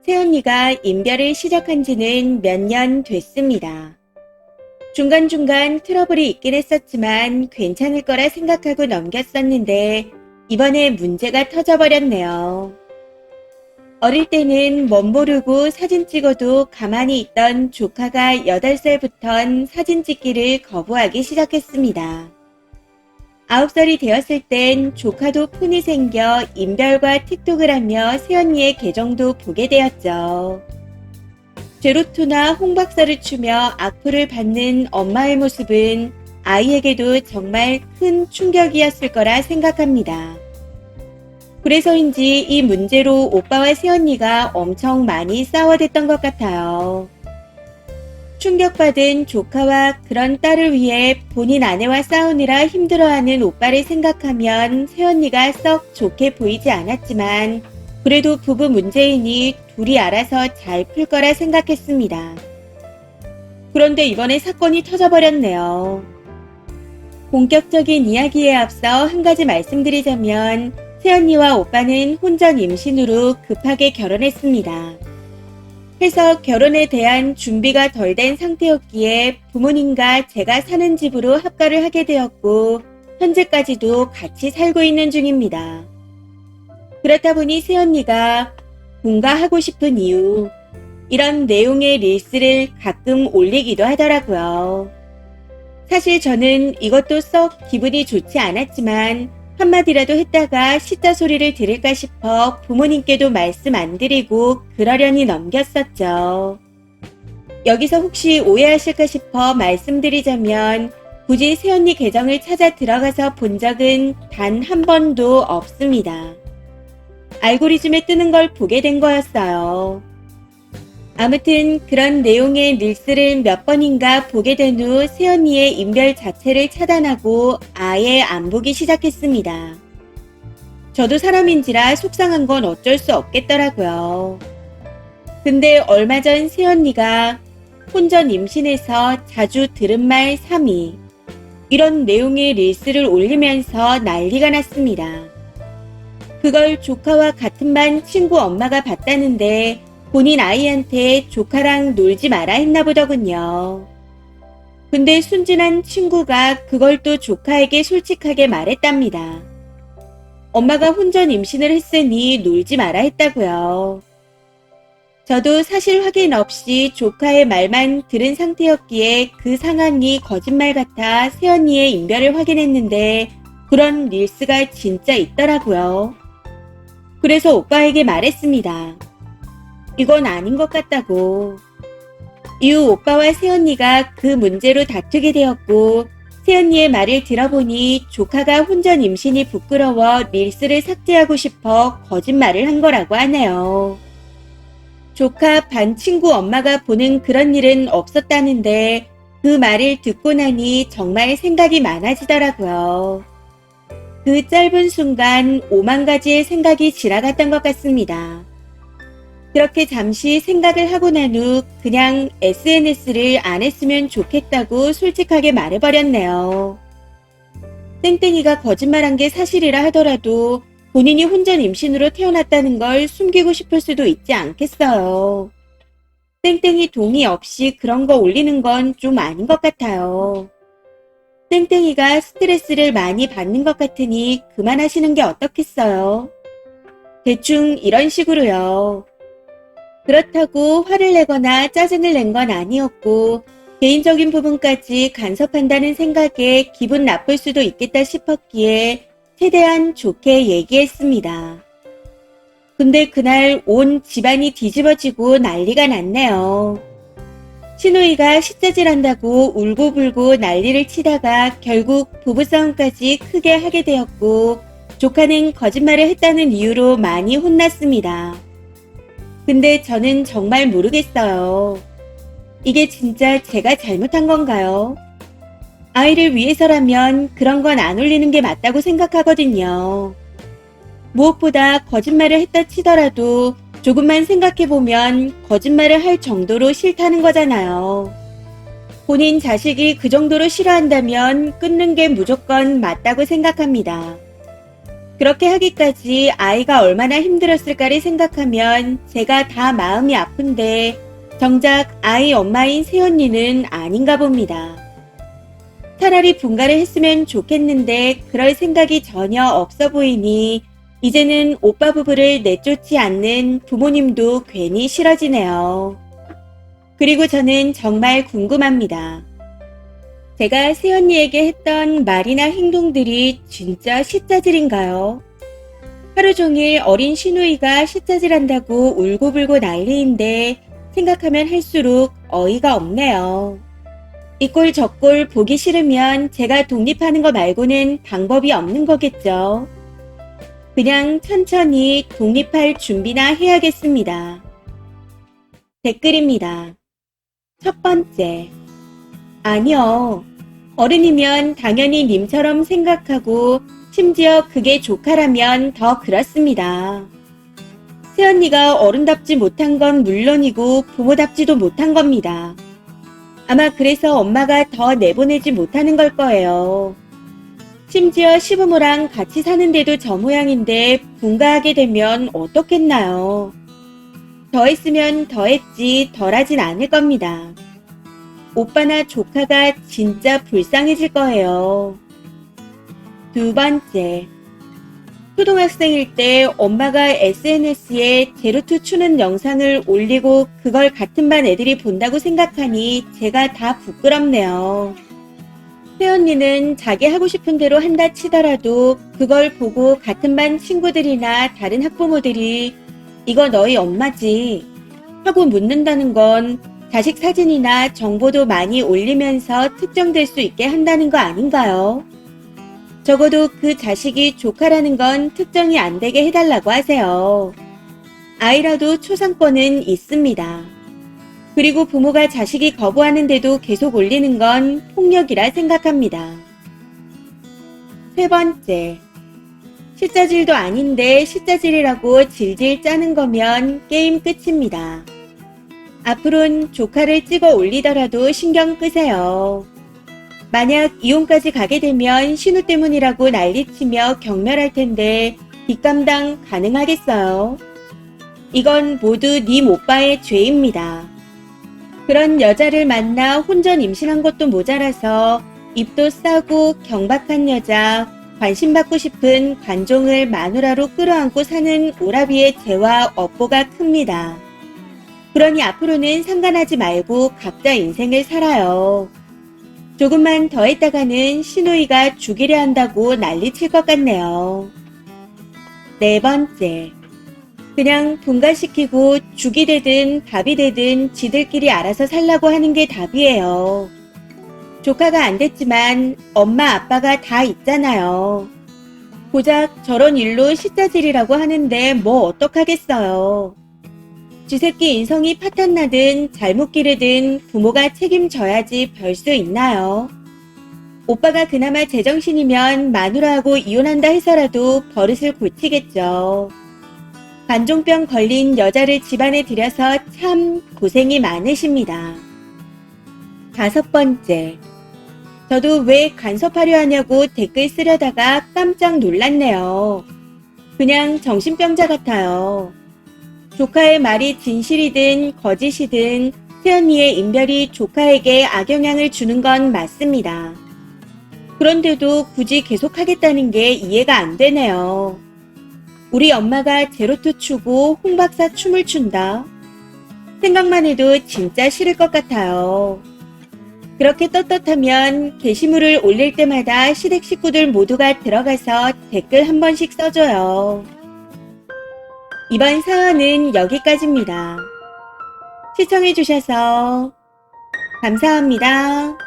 새언니가 인별을 시작한 지는 몇 년 됐습니다. 중간중간 트러블이 있긴 했었지만 괜찮을 거라 생각하고 넘겼었는데 이번에 문제가 터져버렸네요. 어릴 때는 멋 모르고 사진 찍어도 가만히 있던 조카가 8살부턴 사진 찍기를 거부하기 시작했습니다. 9살이 되었을 땐 조카도 폰이 생겨 인별과 틱톡을 하며 새언니의 계정도 보게 되었죠. 제로투나 홍박사를 추며 악플을 받는 엄마의 모습은 아이에게도 정말 큰 충격이었을 거라 생각합니다. 그래서인지 이 문제로 오빠와 새언니가 엄청 많이 싸워댔던 것 같아요. 충격받은 조카와 그런 딸을 위해 본인 아내와 싸우느라 힘들어하는 오빠를 생각하면 새언니가 썩 좋게 보이지 않았지만 그래도 부부 문제이니 둘이 알아서 잘 풀 거라 생각했습니다. 그런데 이번에 사건이 터져버렸네요. 본격적인 이야기에 앞서 한 가지 말씀드리자면 새언니와 오빠는 혼전 임신으로 급하게 결혼했습니다. 해서 결혼에 대한 준비가 덜 된 상태였기에 부모님과 제가 사는 집으로 합가를 하게 되었고 현재까지도 같이 살고 있는 중입니다. 그렇다 보니 새언니가 분가하고 싶은 이유, 이런 내용의 릴스를 가끔 올리기도 하더라고요. 사실 저는 이것도 썩 기분이 좋지 않았지만 한마디라도 했다가 시자 소리를 들을까 싶어 부모님께도 말씀 안 드리고 그러려니 넘겼었죠. 여기서 혹시 오해하실까 싶어 말씀드리자면 굳이 새언니 계정을 찾아 들어가서 본 적은 단 한 번도 없습니다. 알고리즘에 뜨는 걸 보게 된 거였어요. 아무튼 그런 내용의 릴스를 몇 번인가 보게 된 후 새언니의 인별 자체를 차단하고 아예 안 보기 시작했습니다. 저도 사람인지라 속상한 건 어쩔 수 없겠더라고요. 근데 얼마 전 새언니가 혼전 임신해서 자주 들은 말 3위 이런 내용의 릴스를 올리면서 난리가 났습니다. 그걸 조카와 같은 반 친구 엄마가 봤다는데 본인 아이한테 조카랑 놀지 마라 했나 보더군요. 근데 순진한 친구가 그걸 또 조카에게 솔직하게 말했답니다. 엄마가 혼전 임신을 했으니 놀지 마라 했다고요. 저도 사실 확인 없이 조카의 말만 들은 상태였기에 그 상황이 거짓말 같아 새언니의 인별을 확인했는데 그런 릴스가 진짜 있더라고요. 그래서 오빠에게 말했습니다. 이건 아닌 것 같다고. 이후 오빠와 새언니가 그 문제로 다투게 되었고 새언니의 말을 들어보니 조카가 혼전 임신이 부끄러워 릴스를 삭제하고 싶어 거짓말을 한 거라고 하네요. 조카 반 친구 엄마가 보는 그런 일은 없었다는데 그 말을 듣고 나니 정말 생각이 많아지더라고요. 그 짧은 순간 5만 가지의 생각이 지나갔던 것 같습니다. 그렇게 잠시 생각을 하고 난 후 그냥 SNS를 안 했으면 좋겠다고 솔직하게 말해버렸네요. 땡땡이가 거짓말한 게 사실이라 하더라도 본인이 혼전 임신으로 태어났다는 걸 숨기고 싶을 수도 있지 않겠어요. 땡땡이 동의 없이 그런 거 올리는 건 좀 아닌 것 같아요. 땡땡이가 스트레스를 많이 받는 것 같으니 그만하시는 게 어떻겠어요? 대충 이런 식으로요. 그렇다고 화를 내거나 짜증을 낸 건 아니었고 개인적인 부분까지 간섭한다는 생각에 기분 나쁠 수도 있겠다 싶었기에 최대한 좋게 얘기했습니다. 근데 그날 온 집안이 뒤집어지고 난리가 났네요. 시누이가 시짜질한다고 울고불고 난리를 치다가 결국 부부싸움까지 크게 하게 되었고 조카는 거짓말을 했다는 이유로 많이 혼났습니다. 근데 저는 정말 모르겠어요. 이게 진짜 제가 잘못한 건가요? 아이를 위해서라면 그런 건 안 올리는 게 맞다고 생각하거든요. 무엇보다 거짓말을 했다 치더라도 조금만 생각해보면 거짓말을 할 정도로 싫다는 거잖아요. 본인 자식이 그 정도로 싫어한다면 끊는 게 무조건 맞다고 생각합니다. 그렇게 하기까지 아이가 얼마나 힘들었을까를 생각하면 제가 다 마음이 아픈데 정작 아이 엄마인 새언니는 아닌가 봅니다. 차라리 분가를 했으면 좋겠는데 그럴 생각이 전혀 없어 보이니 이제는 오빠 부부를 내쫓지 않는 부모님도 괜히 싫어지네요. 그리고 저는 정말 궁금합니다. 제가 새언니에게 했던 말이나 행동들이 진짜 시짜질인가요? 하루 종일 어린 시누이가 시짜질한다고 울고불고 난리인데 생각하면 할수록 어이가 없네요. 이 꼴 저 꼴 보기 싫으면 제가 독립하는 거 말고는 방법이 없는 거겠죠. 그냥 천천히 독립할 준비나 해야겠습니다. 댓글입니다. 첫 번째. 아니요. 어른이면 당연히 님처럼 생각하고 심지어 그게 조카라면 더 그렇습니다. 새언니가 어른답지 못한 건 물론이고 부모답지도 못한 겁니다. 아마 그래서 엄마가 더 내보내지 못하는 걸 거예요. 심지어 시부모랑 같이 사는데도 저 모양인데 분가하게 되면 어떻겠나요? 더 했으면 더 했지 덜 하진 않을 겁니다. 오빠나 조카가 진짜 불쌍해질 거예요. 두 번째. 초등학생일 때 엄마가 SNS에 제로투 추는 영상을 올리고 그걸 같은 반 애들이 본다고 생각하니 제가 다 부끄럽네요. 새언니는 자기 하고 싶은 대로 한다 치더라도 그걸 보고 같은 반 친구들이나 다른 학부모들이 이거 너희 엄마지 하고 묻는다는 건 자식 사진이나 정보도 많이 올리면서 특정될 수 있게 한다는 거 아닌가요? 적어도 그 자식이 조카라는 건 특정이 안 되게 해달라고 하세요. 아이라도 초상권은 있습니다. 그리고 부모가 자식이 거부하는데도 계속 올리는 건 폭력이라 생각합니다. 세 번째. 시짜질도 아닌데 시짜질이라고 질질 짜는 거면 게임 끝입니다. 앞으론 조카를 찍어 올리더라도 신경 끄세요. 만약 이혼까지 가게 되면 신우 때문이라고 난리치며 경멸할 텐데 뒷감당 가능하겠어요? 이건 모두 님 오빠의 죄입니다. 그런 여자를 만나 혼전 임신한 것도 모자라서 입도 싸고 경박한 여자, 관심받고 싶은 관종을 마누라로 끌어안고 사는 오라비의 죄와 업보가 큽니다. 그러니 앞으로는 상관하지 말고 각자 인생을 살아요. 조금만 더 했다가는 시누이가 죽이려 한다고 난리칠 것 같네요. 네 번째. 그냥 분가시키고 죽이 되든 밥이 되든 지들끼리 알아서 살라고 하는 게 답이에요. 조카가 안 됐지만 엄마 아빠가 다 있잖아요. 고작 저런 일로 시짜질이라고 하는데 뭐 어떡하겠어요. 쥐새끼 인성이 파탄나든 잘못 기르든 부모가 책임져야지 별 수 있나요? 오빠가 그나마 제정신이면 마누라하고 이혼한다 해서라도 버릇을 고치겠죠. 관종병 걸린 여자를 집안에 들여서 참 고생이 많으십니다. 다섯 번째. 저도 왜 간섭하려 하냐고 댓글 쓰려다가 깜짝 놀랐네요. 그냥 정신병자 같아요. 조카의 말이 진실이든 거짓이든 새언니의 인별이 조카에게 악영향을 주는 건 맞습니다. 그런데도 굳이 계속하겠다는 게 이해가 안 되네요. 우리 엄마가 제로투 추고 홍박사 춤을 춘다. 생각만 해도 진짜 싫을 것 같아요. 그렇게 떳떳하면 게시물을 올릴 때마다 시댁 식구들 모두가 들어가서 댓글 한 번씩 써줘요. 이번 사연은 여기까지입니다. 시청해주셔서 감사합니다.